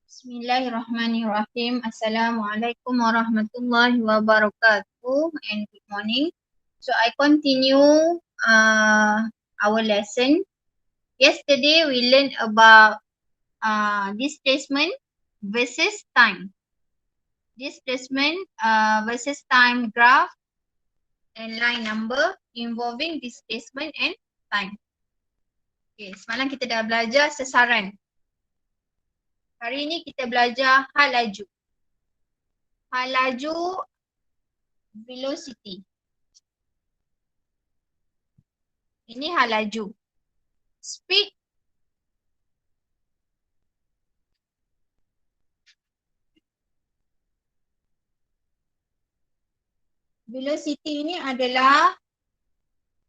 Bismillahirrahmanirrahim. Assalamualaikum warahmatullahi wabarakatuh and good morning. So I continue our lesson. Yesterday we learned about displacement versus time. Displacement versus time graph and line number involving displacement and time. Okay, semalam kita dah belajar sesaran. Hari ini kita belajar hal laju. Hal laju velocity. Ini hal laju. Speed velocity ini adalah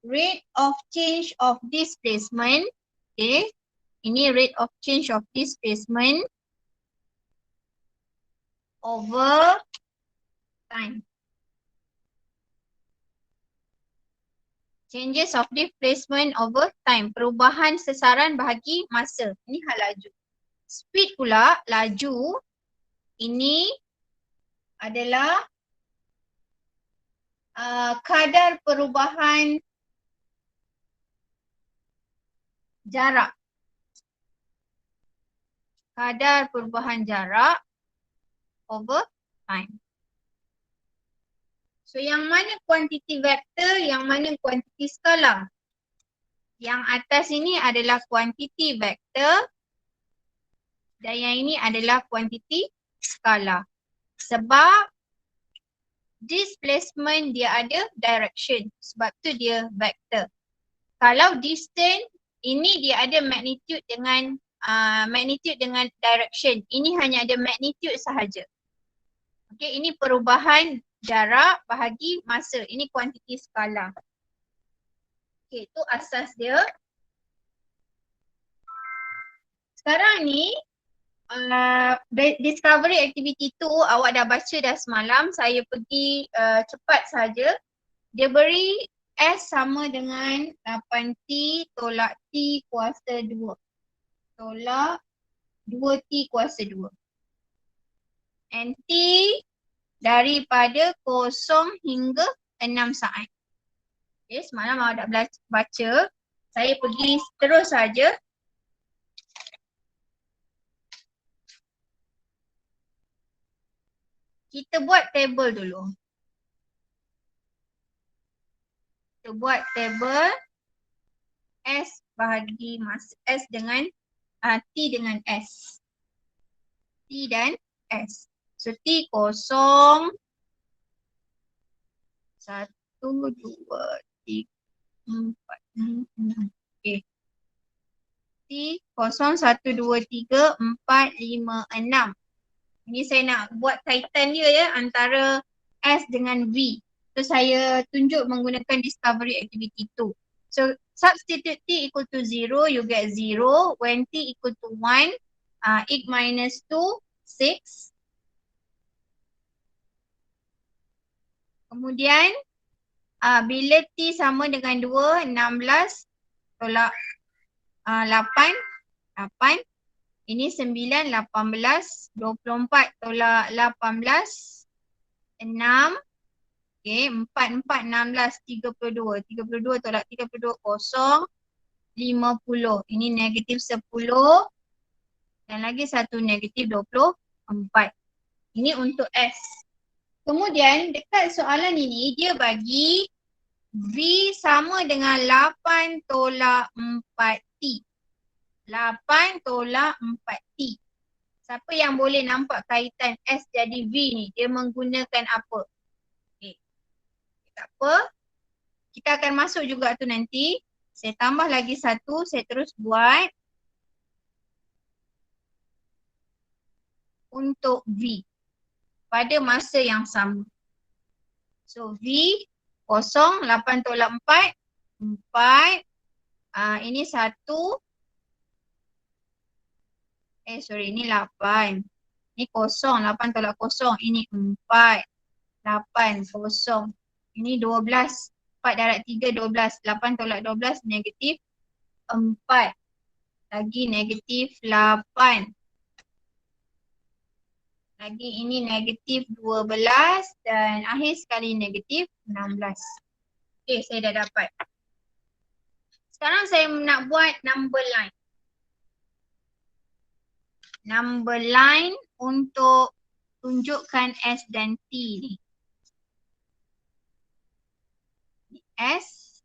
rate of change of displacement. Okay. Ini rate of change of displacement over time. Changes of displacement over time. Perubahan sesaran bahagi masa. Ini hal laju. Speed pula, laju. Ini adalah kadar perubahan jarak. Kadar perubahan jarak over time. So yang mana kuantiti vektor, yang mana kuantiti skalar? Yang atas ini adalah kuantiti vektor dan yang ini adalah kuantiti skalar. Sebab displacement dia ada direction, sebab tu dia vektor. Kalau distance, ini dia ada magnitude dengan direction. Ini hanya ada magnitude sahaja. Okey, ini perubahan jarak bahagi masa. Ini kuantiti skalar. Okey, itu asas dia. Sekarang ni discovery activity tu awak dah baca dah semalam. Saya pergi cepat saja. Dia beri S sama dengan 8T tolak T kuasa 2. Tolak 2T kuasa 2. And T daripada 0 hingga 6 saat. Okay, semalam awak dah baca. Saya pergi terus saja. Kita buat table dulu. Kita buat table S bahagi masa S dengan T dengan S. T dan S. So T 0, 1, 2, 3, 4, 5, 6. Okay. T 0, 1, 2, 3, 4, 5, 6. Ini saya nak buat kaitan dia ya antara S dengan V. So saya tunjuk menggunakan discovery activity 2. So substitute T equal to 0, you get 0. When T equal to 1, 8 minus 2, 6. Kemudian bila T sama dengan 2, 16 tolak 8. Ini 9, 18, 24 tolak 18, 6. Okay, 4, 16, 32. 32 tolak 32, 0, 50. Ini negatif 10 dan lagi satu negatif 24. Ini untuk S. Kemudian dekat soalan ini dia bagi V sama dengan 8 tolak 4T. 8 tolak 4T. Siapa yang boleh nampak kaitan S jadi V ni? Dia menggunakan apa? Okay. Tak apa. Kita akan masuk juga tu nanti. Saya tambah lagi satu. Saya terus buat. Untuk V. Pada masa yang sama. So V 0, 8 tolak 4. 4. Ini 1. Ini 8. Ini 0, 8 tolak 0. Ini 4. 8, 0. Ini 12. 4 darab 3, 12. 8 tolak 12, negatif 4. Lagi negatif 8. Lagi ini negatif 12 dan akhir sekali negatif 16. Okay, saya dah dapat. Sekarang saya nak buat number line. Number line untuk tunjukkan S dan T ni. S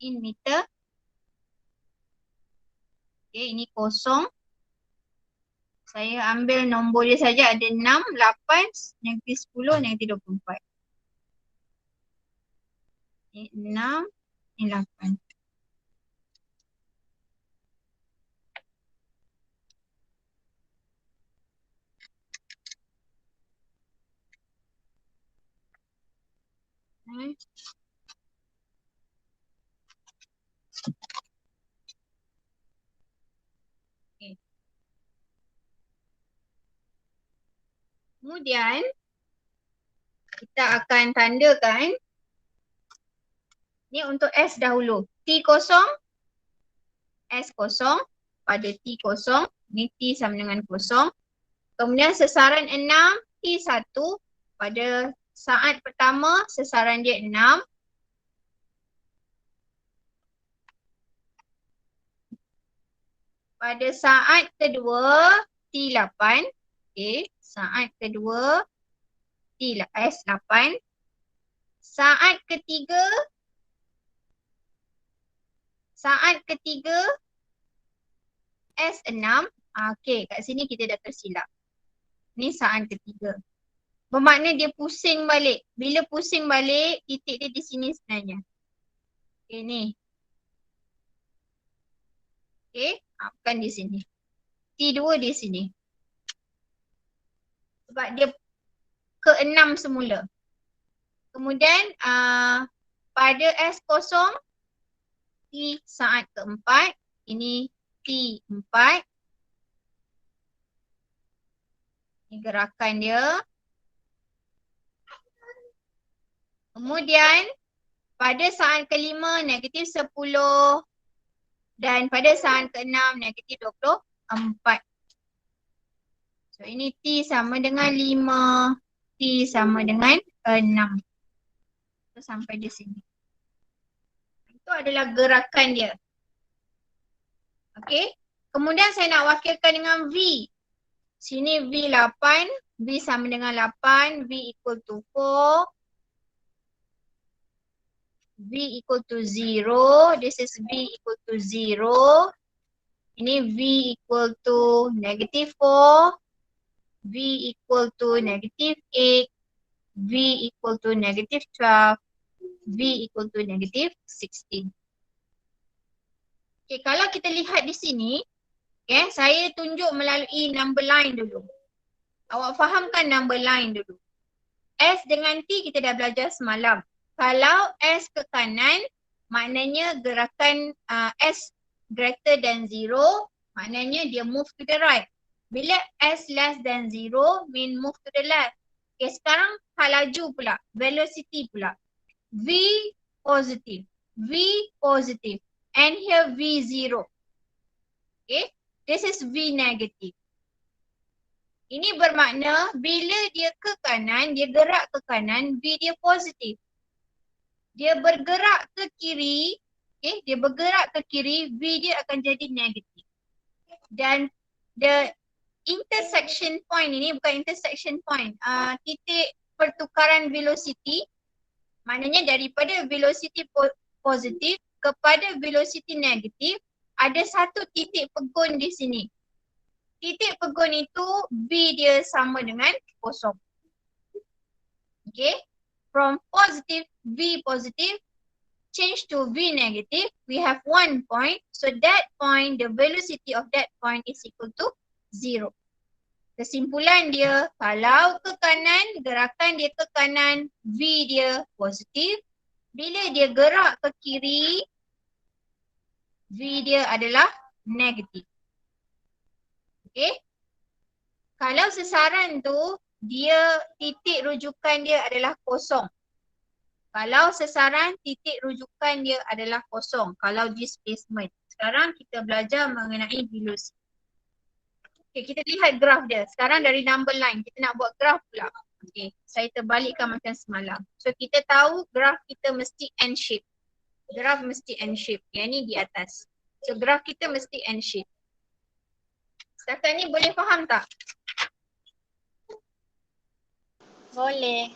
in meter. Okay, ini kosong. Saya ambil nombor dia saja, ada 6, 8, negatif 10, negatif 24. Ini 6, ini 8. Okay. Kemudian kita akan tandakan ni untuk S dahulu. T kosong, S kosong, pada T kosong, ni T sama dengan kosong. Kemudian sesaran 6, T1, pada saat pertama sesaran dia 6. Pada saat kedua T8, okay, saat kedua S8. Saat ketiga S6. Okay, kat sini kita dah tersilap. Ni saat ketiga. Bermakna dia pusing balik. Bila pusing balik, titik dia di sini sebenarnya. Okay, ni. Okay, bukan di sini. T2 di sini. Sebab dia ke-6 semula. Kemudian pada S0, T saat keempat. Ini T4. Ini gerakan dia. Kemudian pada saat kelima negatif 10 dan pada saat ke-6 negatif 24. So ini T sama dengan 5, T sama dengan 6. So sampai di sini. Itu adalah gerakan dia. Okey. Kemudian saya nak wakilkan dengan V. Sini V8, V sama dengan 8, V equal to 4. V equal to 0, this is V equal to 0. Ini V equal to negative 4, V equal to negative 8, V equal to negative 12, V equal to negative 16. Okay, kalau kita lihat di sini, okay, saya tunjuk melalui number line dulu. Awak fahamkan number line dulu. S dengan T kita dah belajar semalam. Kalau S ke kanan, maknanya gerakan S greater than 0, maknanya dia move to the right. Bila S less than 0, mean move to the left. Okay, sekarang hal laju pula, velocity pula. V positive, V positive, and here V0. Okay, this is V negative. Ini bermakna bila dia ke kanan, dia gerak ke kanan, V dia positif. Dia bergerak ke kiri, okay, dia bergerak ke kiri, V dia akan jadi negatif. Dan the intersection point ini bukan intersection point, titik pertukaran velocity, maknanya daripada velocity positif kepada velocity negatif, ada satu titik pegun di sini. Titik pegun itu V dia sama dengan kosong. Okay. From positive, V positive, change to V negative, we have one point. So that point, the velocity of that point is equal to 0. Kesimpulan dia, kalau ke kanan, gerakan dia ke kanan, V dia positif. Bila dia gerak ke kiri, V dia adalah negatif. Okay. Kalau sesaran tu, dia titik rujukan dia adalah kosong. Kalau sesaran, titik rujukan dia adalah kosong. Kalau displacement. Sekarang kita belajar mengenai velocity. Okay, kita lihat graf dia. Sekarang dari number line, kita nak buat graf pula. Okay, saya terbalikkan macam semalam. So kita tahu graf kita mesti N shape. Graf mesti N shape. Yang ni di atas. So graf kita mesti N shape. Setakat ni boleh faham tak? Boleh.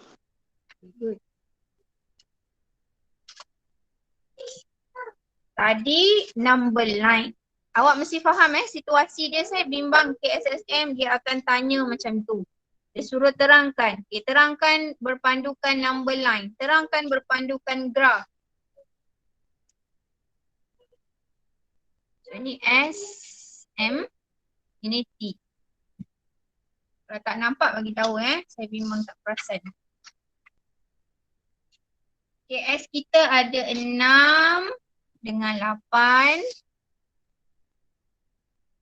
Good. Tadi number line. Awak mesti faham situasi dia. Saya bimbang KSSM dia akan tanya macam tu. Dia suruh terangkan. Okay, terangkan berpandukan number line. Terangkan berpandukan graf. So ini S, M, ini T. Kalau tak nampak bagi tahu saya bimbang tak perasan. Okay, S kita ada 6 dengan 8.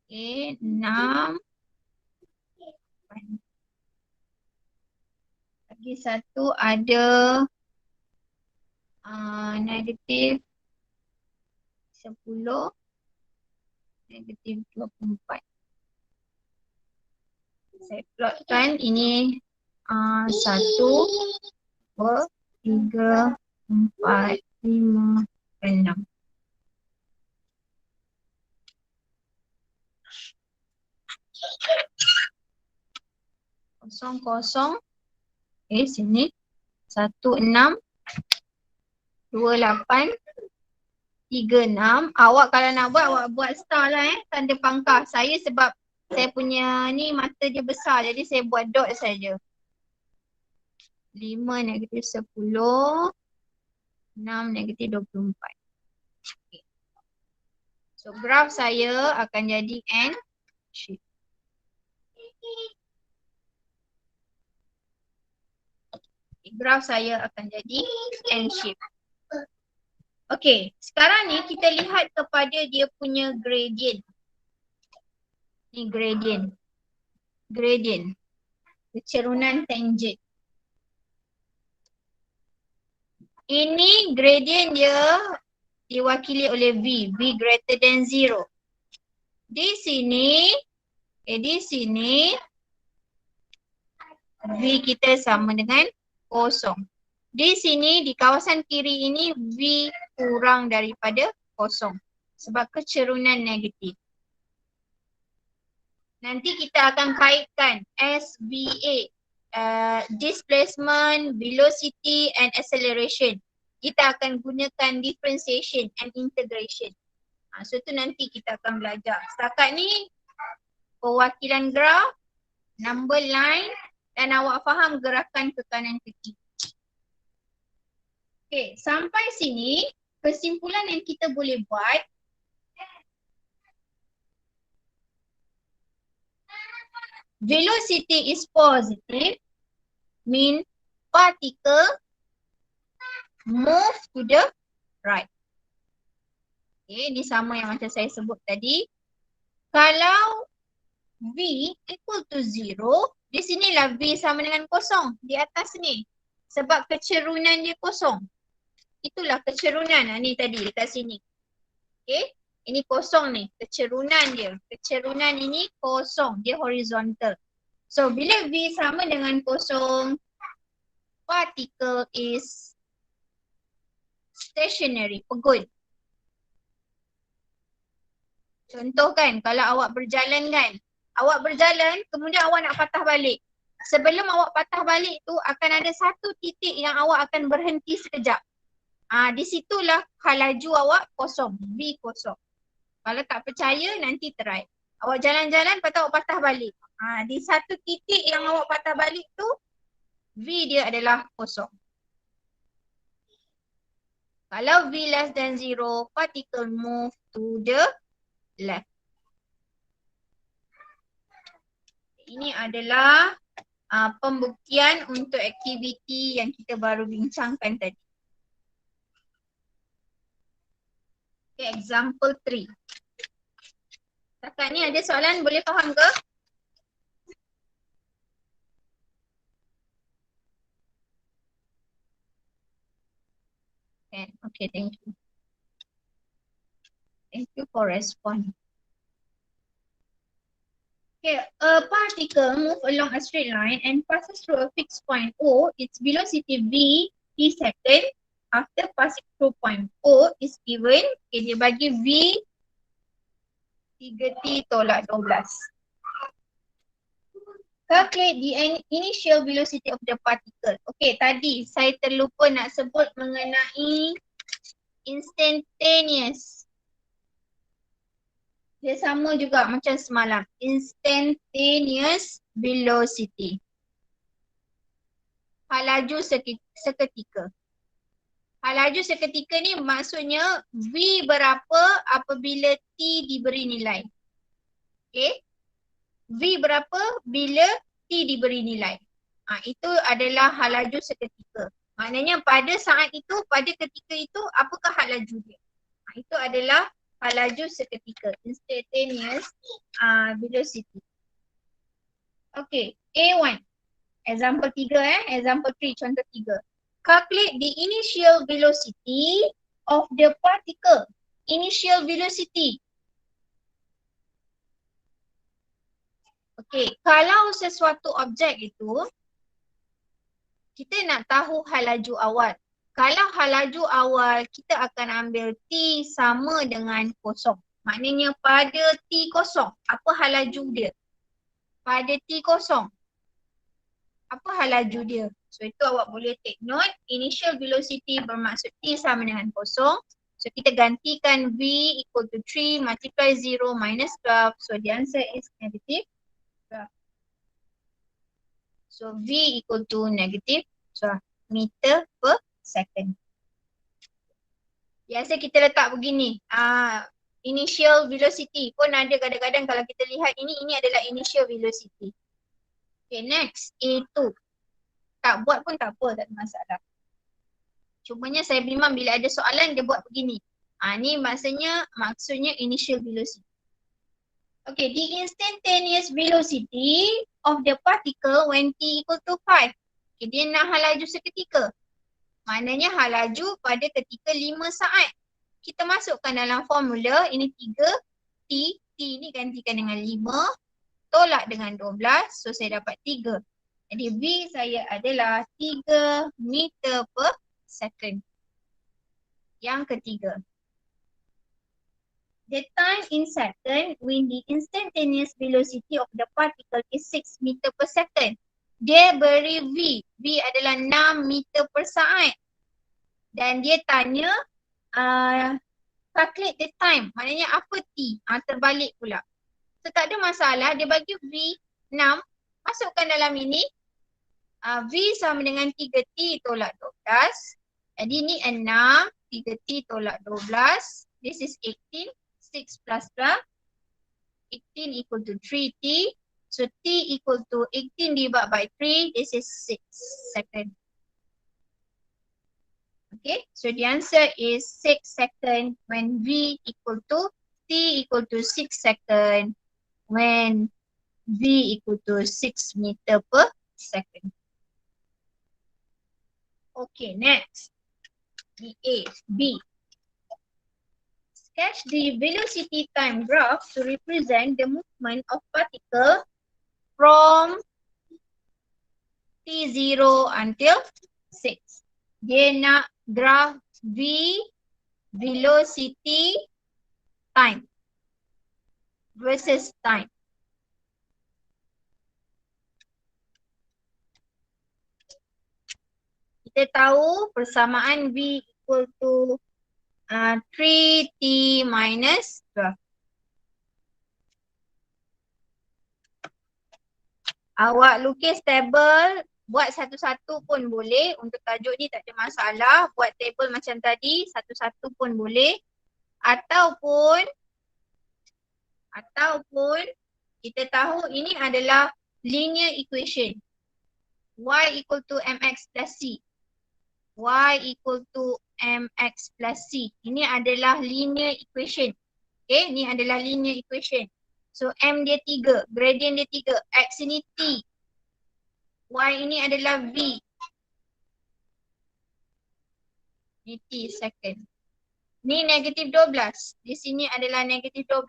Okay, 6. Lagi satu ada negatif 10, negatif 24. Saya plotkan ini 1, 2, 3, 4, 5, 6. Kosong, kosong. Sini. 1, 6, 2, 8, 3, 6. Awak kalau nak buat, awak buat star lah tanda pangkah. Saya sebab saya punya ni mata dia besar, jadi saya buat dot saja. 5, negatif 10, 6, negatif 24. Okay. So graf saya akan jadi N shape. Graf saya akan jadi N shape. Okay, sekarang ni kita lihat kepada dia punya gradient. Ni gradient. Gradient. Kecerunan tangent. Ini gradient dia diwakili oleh V. V greater than 0. Di sini, V kita sama dengan kosong. Di sini, di kawasan kiri ini V kurang daripada kosong. Sebab kecerunan negatif. Nanti kita akan kaitkan SVA. Displacement, velocity and acceleration. Kita akan gunakan differentiation and integration. So tu nanti kita akan belajar. Setakat ni perwakilan graf, number line dan awak faham gerakan ke kanan ke kiri. Okay, sampai sini kesimpulan yang kita boleh buat. Velocity is positive, mean particle move to the right. Okay, ini sama yang macam saya sebut tadi. Kalau V equal to 0, di sinilah V sama dengan kosong di atas ni. Sebab kecerunan dia kosong. Itulah kecerunan ni tadi dekat sini. Okay, ini kosong ni, kecerunan dia. Kecerunan ini kosong, dia horizontal. So bila V sama dengan kosong, particle is stationary, pegun. Contoh kan, kalau awak berjalan kan, awak berjalan kemudian awak nak patah balik. Sebelum awak patah balik tu akan ada satu titik yang awak akan berhenti sekejap. Di situlah laju awak kosong, V kosong. Kalau tak percaya nanti try. Awak jalan-jalan lepas tu awak patah balik. Di satu titik yang awak patah balik tu V dia adalah kosong. Kalau V less than 0, particle move to the left. Ini adalah pembuktian untuk aktiviti yang kita baru bincangkan tadi. Okay, example 3. Setakat ni ada soalan, boleh faham ke? Okay, thank you. Thank you for responding. Okay, a particle moves along a straight line and passes through a fixed point O. Its velocity v t second after passing through point O is given. Okay, dia bagi v 3t tolak 12. Calculate the initial velocity of the particle. Okay, tadi saya terlupa nak sebut mengenai instantaneous. Dia sama juga macam semalam. Instantaneous velocity. Hal laju seketika. Hal laju seketika ni maksudnya V berapa apabila T diberi nilai. Okay. V berapa bila T diberi nilai. Itu adalah hal laju seketika. Maknanya pada saat itu, pada ketika itu, apakah hal laju dia? Itu adalah hal laju seketika. Instantaneous velocity. Okay, A1. Example 3 example 3, contoh 3. Calculate the initial velocity of the particle. Initial velocity. Okay, kalau sesuatu objek itu, kita nak tahu hal laju awal. Kalau hal laju awal, kita akan ambil T sama dengan kosong. Maknanya pada T kosong, apa hal laju dia? Pada T kosong, apa hal laju dia? So itu awak boleh take note. Initial velocity bermaksud T sama dengan kosong. So kita gantikan V equal to 3 multiply 0 minus 12. So the answer is negative 12. So V equal to negative 12 meter per second. Biasa kita letak begini. Initial velocity pun ada kadang-kadang kalau kita lihat ini adalah initial velocity. Okay, next A2. Tak buat pun tak apa, tak ada masalah. Cumanya saya memang bila ada soalan dia buat begini. Ni maksudnya initial velocity. Okay, the instantaneous velocity of the particle when T equal to 5. Okay, dia nak hal laju seketika. Maknanya hal laju pada ketika 5 saat. Kita masukkan dalam formula, ini 3, T ni gantikan dengan 5, tolak dengan 12, so saya dapat 3. Jadi V saya adalah 3 meter per second. Yang ketiga. The time in second when the instantaneous velocity of the particle is 6 meter per second. Dia beri V. V adalah 6 meter per saat. Dan dia tanya calculate the time. Maknanya apa T? Terbalik pula. So tak ada masalah. Dia bagi V 6. Masukkan dalam ini. V sama dengan 3T tolak 12. Jadi ni 6. 3T tolak 12. This is 18. 6 plus 12. 18 equal to 3T. So T equal to 18 divided by 3. This is 6 seconds. Okay, so the answer is 6 seconds when V equal to T equal to 6 seconds when V equal to 6 meter per second. Okay, next. B. Sketch the velocity time graph to represent the movement of particle from T0 until 6. Dia nak graph V velocity time versus time. Kita tahu persamaan V equal to 3T minus 12. Awak lukis table, buat satu-satu pun boleh. Untuk tajuk ni tak ada masalah. Buat table macam tadi, satu-satu pun boleh. Ataupun kita tahu ini adalah linear equation. Y equal to mx plus c. Y equal to mx plus c. Ini adalah linear equation. Okay, ini adalah linear equation. So M dia 3, gradient dia 3, X ini T. Y ini adalah V. Ini T second. Ni negatif 12. Di sini adalah negatif 12.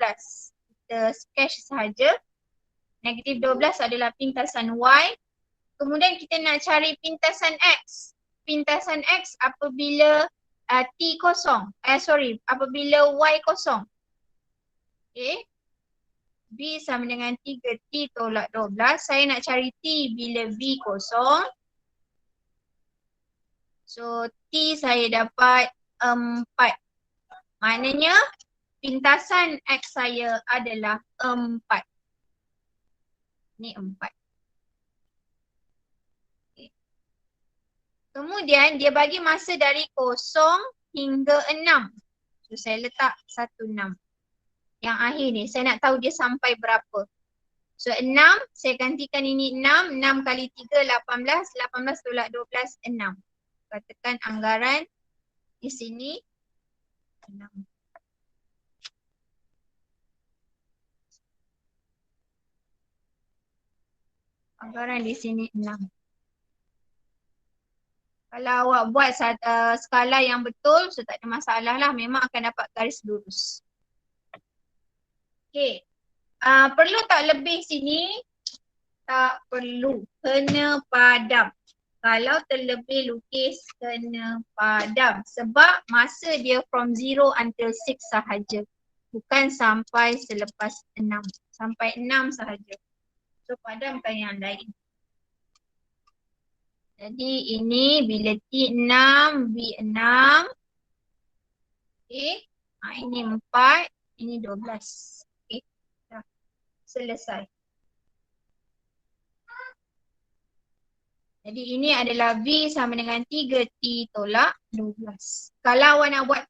Kita sketch sahaja. Negatif 12 adalah pintasan Y. Kemudian kita nak cari pintasan X. Pintasan X apabila T kosong. Apabila Y kosong. Okay. B sama dengan 3T tolak 12. Saya nak cari T bila V kosong. So T saya dapat 4. Maknanya pintasan X saya adalah 4. Ni 4. Okay. Kemudian dia bagi masa dari 0 hingga 6. So saya letak 16. Yang akhir ni saya nak tahu dia sampai berapa. So 6, saya gantikan ini 6. 6 kali 3, 18. 18 tolak 12, 6. Katakan anggaran di sini 6. Anggaran di sini 6. Kalau awak buat skala yang betul, so tak ada masalah lah. Memang akan dapat garis lurus. Okay. Perlu tak lebih sini? Tak perlu. Kena padam. Kalau terlebih lukis, kena padam. Sebab masa dia from 0 until 6 sahaja. Bukan sampai selepas 6. Sampai 6 sahaja. So padamkan yang lain. Jadi ini bila T6, B6. Okay. Ini 4, ini 12. Okay. Dah. Selesai. Jadi ini adalah V sama dengan 3T tolak 12. Kalau awak nak buat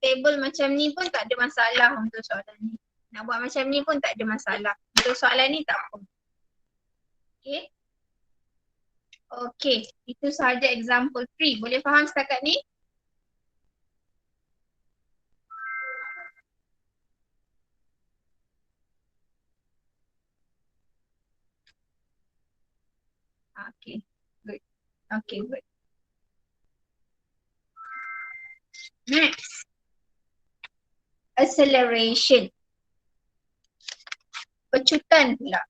table macam ni pun tak ada masalah untuk soalan ni. Nak buat macam ni pun tak ada masalah. Untuk soalan ni tak apa. Okay. Okay, itu sahaja example 3. Boleh faham setakat ni? Okay, good. Okay, good. Next. Acceleration. Pecutan pula.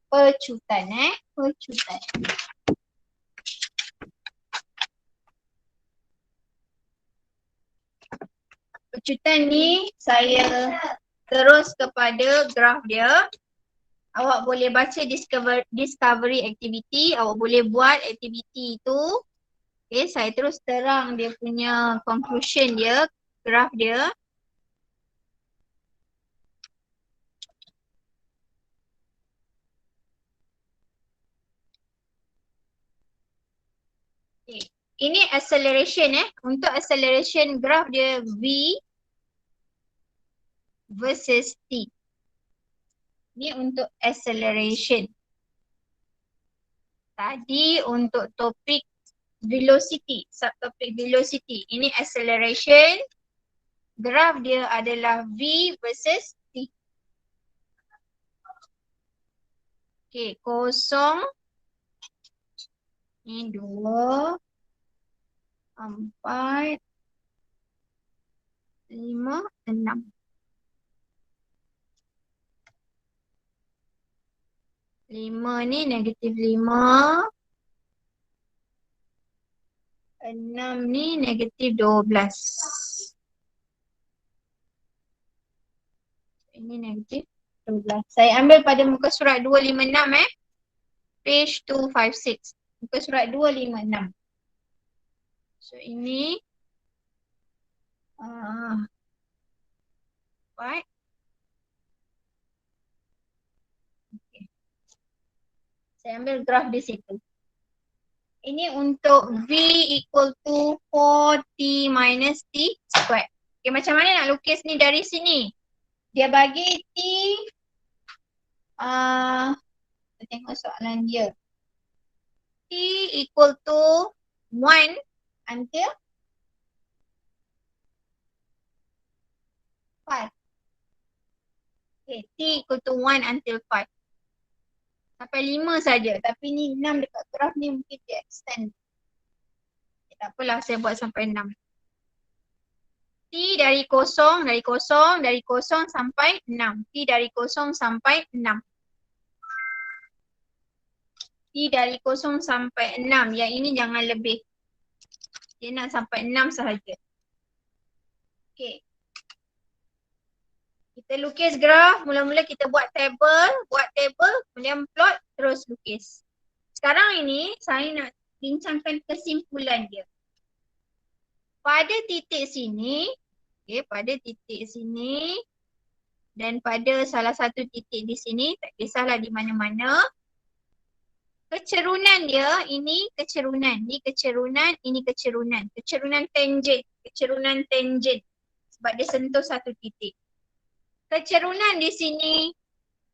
Pecutan. Pecutan ni saya terus kepada graf dia. Awak boleh baca discovery activity. Awak boleh buat activity itu. Okay, saya terus terang dia punya conclusion dia, graf dia. Okay. Ini acceleration Untuk acceleration graf dia V versus T. Ini untuk acceleration. Tadi untuk topik velocity, subtopik velocity. Ini acceleration. Graf dia adalah V versus T. Okay, 0. Ini 2. 4. 5, 6. Lima ni negatif 5. 6 ni negatif 12. Ini negatif 12. Saya ambil pada muka surat 256 Page 256. Muka surat 256. So ini right. Okay. Saya ambil graf di situ. Ini untuk V equal to 4T minus T squared. Okay, macam mana nak lukis ni dari sini? Dia bagi T, kita tengok soalan dia. T equal to 1 until 5. Okay, T equal to 1 until 5. Sampai 5 saja. Tapi ni 6 dekat graf ni mungkin dia extend. Okay, tak apalah, saya buat sampai 6. T dari 0 sampai 6. T dari 0 sampai 6. T dari 0 sampai 6. Yang ini jangan lebih. Dia nak sampai 6 sahaja. Okay. Kita lukis graf. Mula-mula kita buat table. Kemudian plot. Terus lukis. Sekarang ini saya nak bincangkan kesimpulan dia. Pada titik sini. Okay, pada titik sini. Dan pada salah satu titik di sini. Tak kisahlah di mana-mana. Kecerunan dia, ini kecerunan. Ini kecerunan, ini kecerunan. Kecerunan tangent. Kecerunan tangent. Sebab dia sentuh satu titik. Kecerunan di sini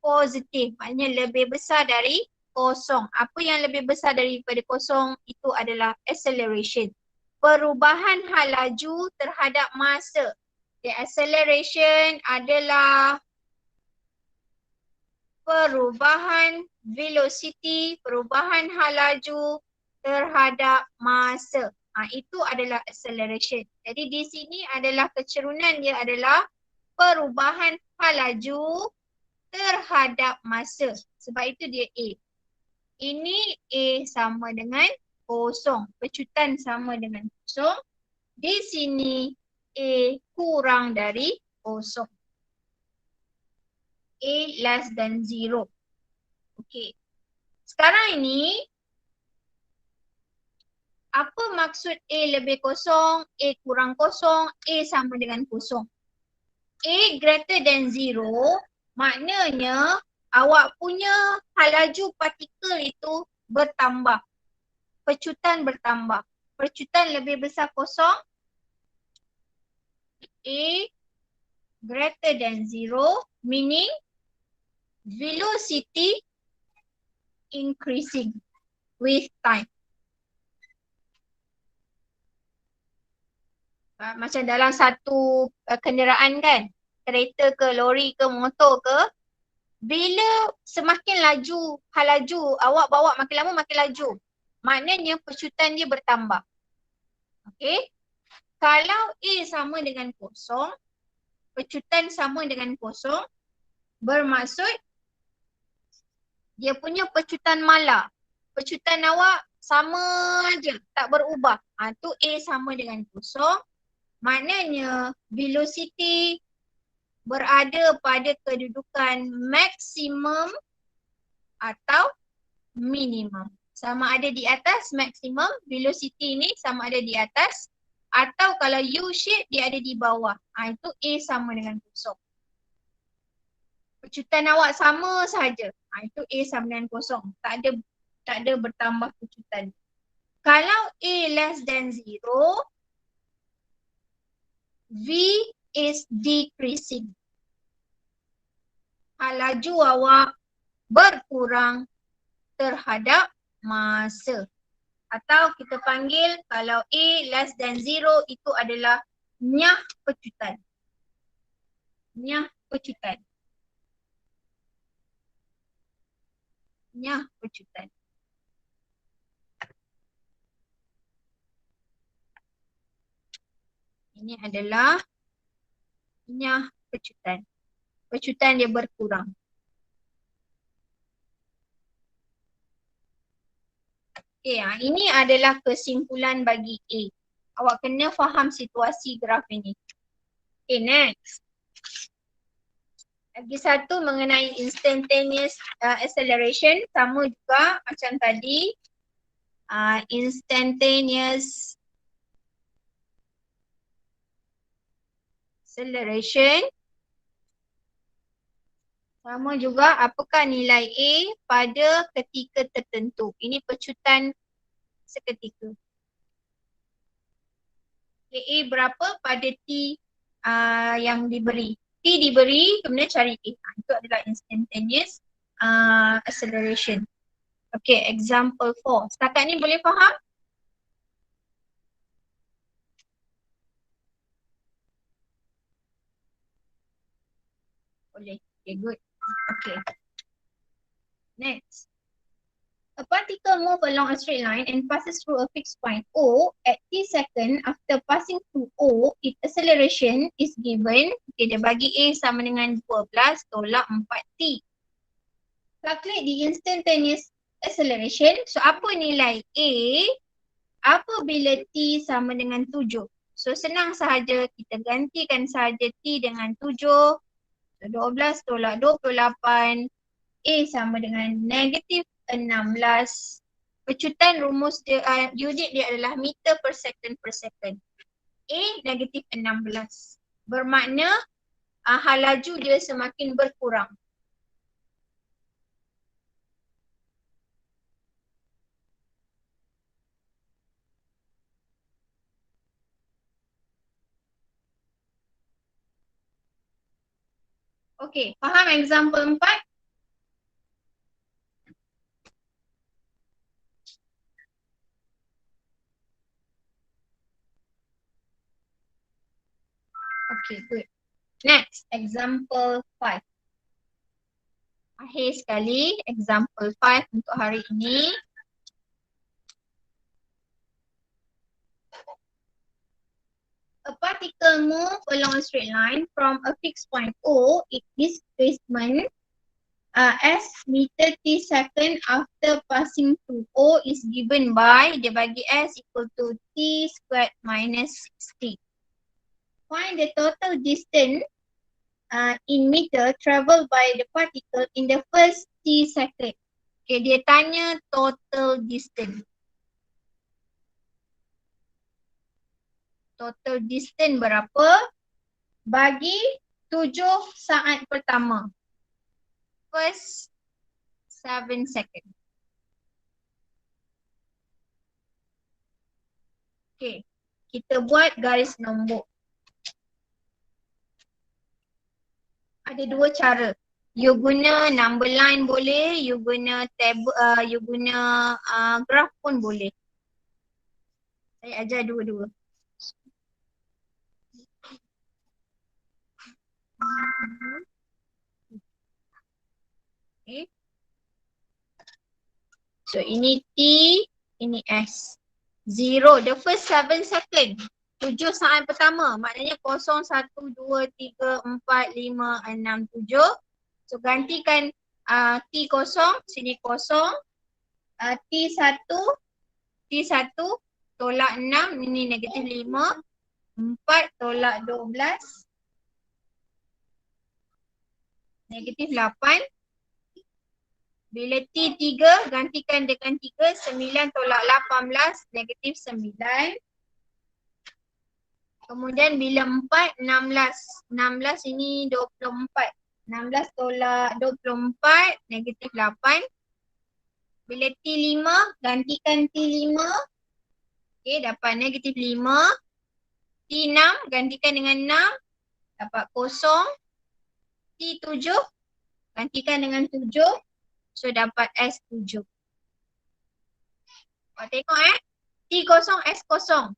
positif. Maknanya lebih besar dari kosong. Apa yang lebih besar daripada kosong itu adalah acceleration. Perubahan hal laju terhadap masa. The acceleration adalah perubahan velocity, perubahan hal laju terhadap masa. Itu adalah acceleration. Jadi di sini adalah kecerunan dia adalah perubahan hal laju terhadap masa. Sebab itu dia A. Ini A sama dengan kosong. Pecutan sama dengan kosong. Di sini A kurang dari kosong. A less than 0. Okey. Sekarang ini apa maksud A lebih kosong, A kurang kosong, A sama dengan kosong? A greater than 0 maknanya awak punya hal laju partikel itu bertambah. Pecutan bertambah. Pecutan lebih besar kosong. A greater than 0 meaning velocity increasing with time. Macam dalam satu kenderaan kan, kereta ke, lori ke, motor ke, bila semakin laju, hal laju awak bawa makin lama makin laju, maknanya pecutan dia bertambah. Okey. Kalau A sama dengan kosong, pecutan sama dengan kosong, bermaksud dia punya pecutan mala. Pecutan awak sama aja, tak berubah. Tu A sama dengan kosong. Maknanya velocity berada pada kedudukan maksimum atau minimum. Sama ada di atas maksimum, velocity ni sama ada di atas, atau kalau U shape dia ada di bawah. Itu A sama dengan kosong. Pecutan awak sama sahaja. Itu A sama dengan kosong. Tak ada bertambah pecutan. Kalau A less than 0, V is decreasing. Hal laju awak berkurang terhadap masa. Atau kita panggil kalau A less than 0 itu adalah nyah pecutan. Nyah pecutan. Nyah pecutan. Ini adalah nyah pecutan. Pecutan dia berkurang. Okay, ini adalah kesimpulan bagi A. Awak kena faham situasi graf ini. Okay, next. Lagi satu mengenai instantaneous acceleration. Sama juga macam tadi. Instantaneous acceleration. Sama juga apakah nilai A pada ketika tertentu. Ini pecutan seketika. A berapa pada T yang diberi. T diberi, kemudian cari A. Itu adalah instantaneous acceleration. Okay, example 4. Setakat ni boleh faham? Boleh. Okay, good. Okay. Next. A particle moves along a straight line and passes through a fixed point O at t second after passing through O, its acceleration is given. Okay, dia bagi A sama dengan 12 tolak 4t. Calculate the instantaneous acceleration. So apa nilai A apabila T sama dengan 7? So senang sahaja, kita gantikan sahaja T dengan 7. So 12 tolak 28. A sama dengan negatif 16. Pecutan rumus dia, unit dia adalah meter per second per second. A negatif 16. Bermakna hal laju dia semakin berkurang. Okey, faham example 4? Okay, good. Next, example 5. Akhir sekali, example 5 untuk hari ini. A particle move along a straight line from a fixed point O in displacement as meter t second after passing through O is given by, dia bagi S equal to t squared minus 60. Find the total distance in meter traveled by the particle in the first t second. Okay, dia tanya total distance. Total distance berapa bagi 7 saat pertama. First 7 second. Okay, kita buat garis nombor. Ada dua cara. You guna number line boleh, you guna table, you guna graph pun boleh. Saya ajar dua-dua. Okay. So ini T, ini S. 0, the first 7 second. 7 saat pertama, maknanya 0, 1, 2, 3, 4, 5, 6, 7. So gantikan T kosong, sini kosong. T1 tolak 6, ini negatif 5. 4 tolak 12. Negatif 8. Bila T3 gantikan dengan 3, 9 tolak 18, negatif 9. Kemudian bila 4, 16. 16 ini 24. 16 tolak 24, negatif 8. Bila T5, gantikan T5. Okay, dapat negatif 5. T6, gantikan dengan 6. Dapat 0. T7, gantikan dengan 7. So dapat S7. Tengok T0, S0.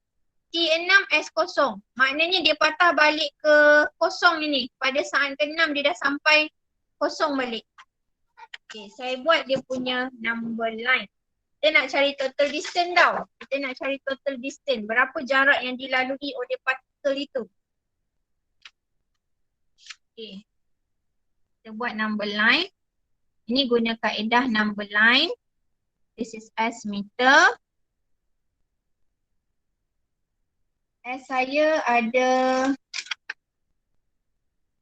T6, S0. Maknanya dia patah balik ke kosong ini. Pada saat ke-6 dia dah sampai kosong balik. Okay, saya buat dia punya number line. Kita nak cari total distance tau. Kita nak cari total distance. Berapa jarak yang dilalui oleh partikel itu. Okay. Kita buat number line. Ini guna kaedah number line. This is S meter. S saya ada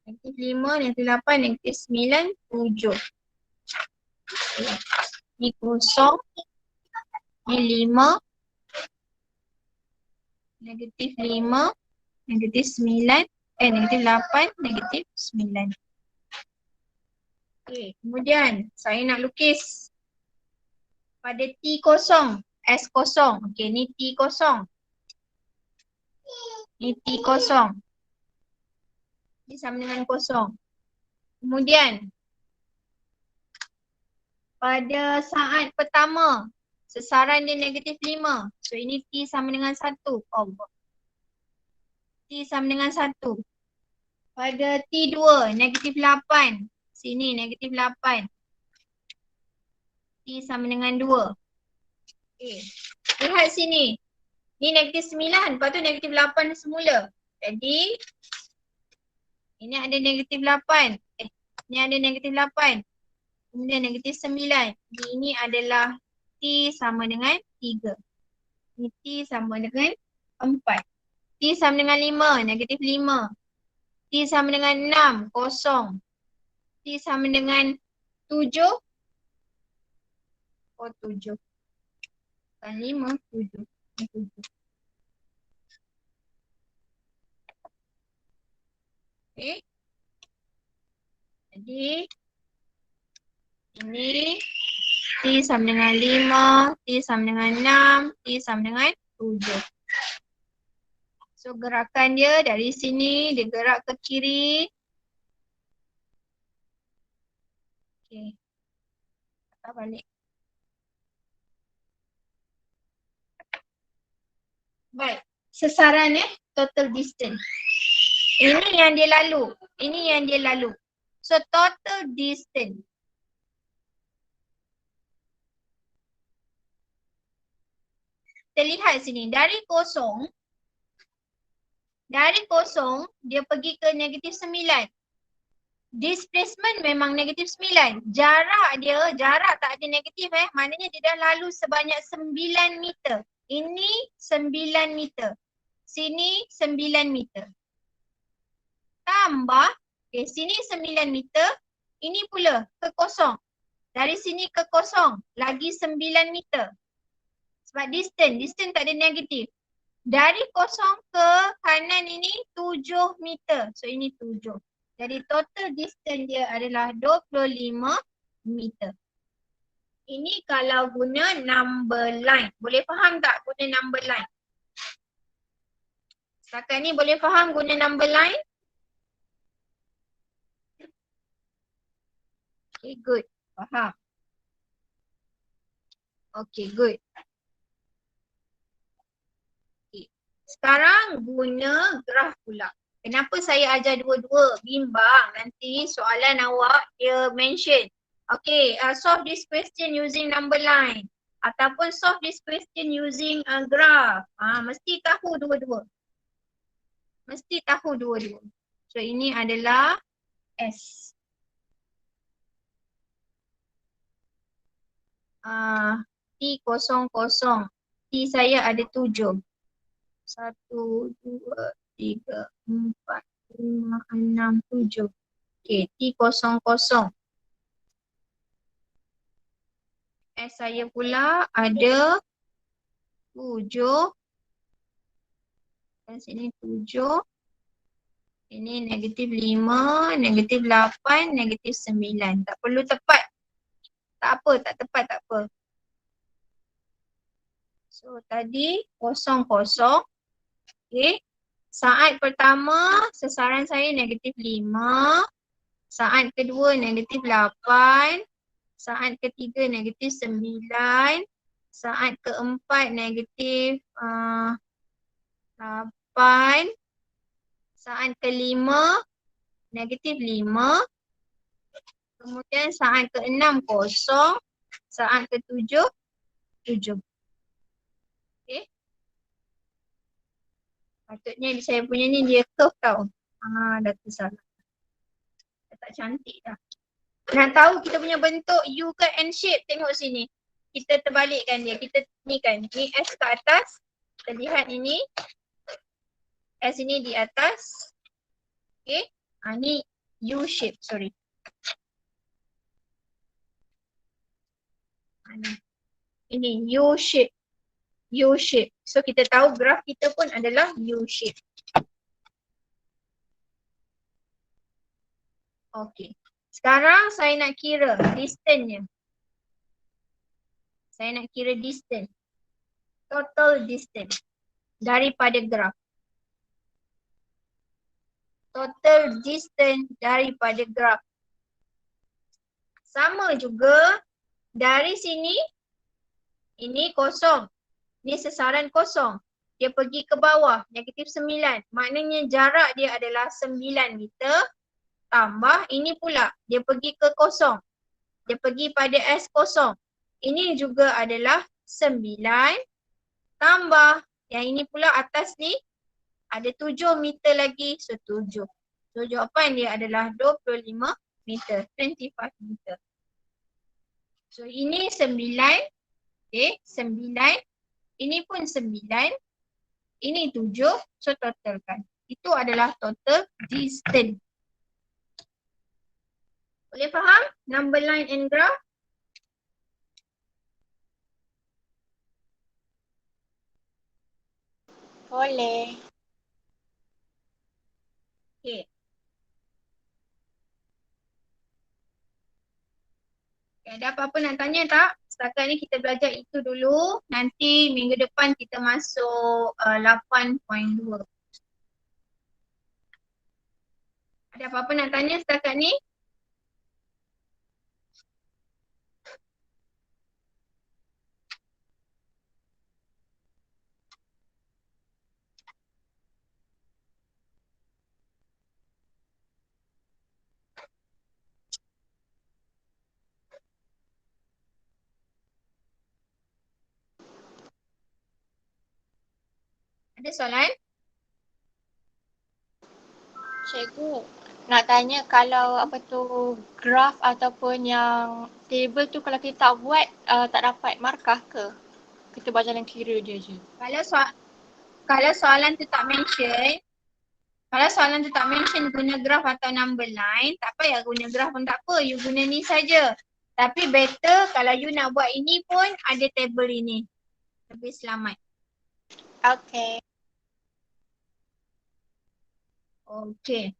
negatif 5, negatif 8, negatif 9, 7. Ini 0. Ini 5. Negatif 5. Negatif 9. Negatif 8, negatif 9. Okay, kemudian saya nak lukis pada T0, S0. Okay, ni T0. Ni T0. Ni sama dengan 0. Kemudian pada saat pertama sesaran dia negatif 5. So ini T sama dengan 1. Allah. T sama dengan 1. Pada T2 negatif 8. Sini negatif 8. T sama dengan 2. Okay. Lihat sini. Ni negatif 9. Lepas tu negatif 8 semula. Jadi ini ada negatif 8. Ni ada negatif 8. Kemudian negatif 9. Ini adalah T sama dengan 3. Ini T sama dengan 4. T sama dengan 5, negatif 5. T sama dengan 6, kosong. T sama dengan 7. Oh 7. Bukan 5, 7. 7. Okay. Jadi ini T sama dengan 5, T sama dengan 6, T sama dengan 7. So gerakan dia dari sini, dia gerak ke kiri. Okay. Kita balik. Baik, sasaran total distance. Ini yang dia lalu. Ini yang dia lalu. So total distance. Kita lihat sini, dari kosong dia pergi ke negatif 9. Displacement memang negatif 9. Jarak tak ada negatif maknanya dia dah lalu sebanyak 9 meter. Ini 9 meter. Sini 9 meter. Tambah, sini 9 meter. Ini pula ke kosong. Dari sini ke kosong, lagi 9 meter. Sebab distance tak ada negatif. Dari kosong ke kanan ini 7 meter. So ini 7. Jadi total distance dia adalah 25 meter. Ini kalau guna number line. Boleh faham tak guna number line? Setakat ni boleh faham guna number line? Okay, good. Faham. Okay, good. Okay. Sekarang guna graf pula. Kenapa saya ajar dua-dua? Bimbang nanti soalan awak dia mention. Okay, solve this question using number line. Ataupun solve this question using graph. Mesti tahu dua-dua. Mesti tahu dua-dua. So ini adalah S. T00. T saya ada 7. 1, 2, 3, 4, 5, 6, 7. Okay, T00. S saya pula ada 7. Dan sini 7. Ini negatif 5, negatif 8, negatif 9. Tak perlu tepat. Tak apa, tak tepat tak apa. So tadi 0, 0. Okay. Saat pertama sasaran saya negatif 5. Saat kedua negatif 8. Saat ketiga negatif 9. Saat keempat negatif 8. Saat kelima negatif 5. Kemudian saat ke-6 0. Saat ke-7 7. Okay. Patutnya saya punya ni dia curve tau. Dah tersalah. Dah tak cantik dah. Nak tahu kita punya bentuk U ke N shape, tengok sini. Kita terbalikkan dia. Kita ni kan. Ni S ke atas. Kita lihat ini. S ini di atas. Okay. Ni U shape. Sorry. Ini U shape. U shape. So kita tahu graf kita pun adalah U shape. Okay. Sekarang saya nak kira distance-nya. Saya nak kira distance. Total distance daripada graf. Total distance daripada graf. Sama juga dari sini. Ini kosong. Ini sasaran kosong. Dia pergi ke bawah, negatif 9. Maknanya jarak dia adalah 9 meter. Tambah ini pula, dia pergi ke kosong. Dia pergi pada S kosong. Ini juga adalah 9. Tambah, yang ini pula atas ni, ada 7 meter lagi. So 7. So jawapan dia adalah 25 meter, 25 meter. So ini 9. Okay, 9. Ini pun 9. Ini 7. So totalkan. Itu adalah total distance. Boleh faham? Number line and graph? Boleh. Okay. Ada apa-apa nak tanya tak? Setakat ni kita belajar itu dulu. Nanti minggu depan kita masuk 8.2. Ada apa-apa nak tanya setakat ni? Ada soalan? Cikgu, nak tanya kalau apa tu graph ataupun yang table tu kalau kita tak buat tak dapat markah ke? Kita buat jalan kira dia je. Kalau soalan tu tak mention, guna graph atau number line, tak payah guna graph pun tak apa, you guna ni saja. Tapi better kalau you nak buat ini pun ada table ini. Lebih selamat. Okay. Okay.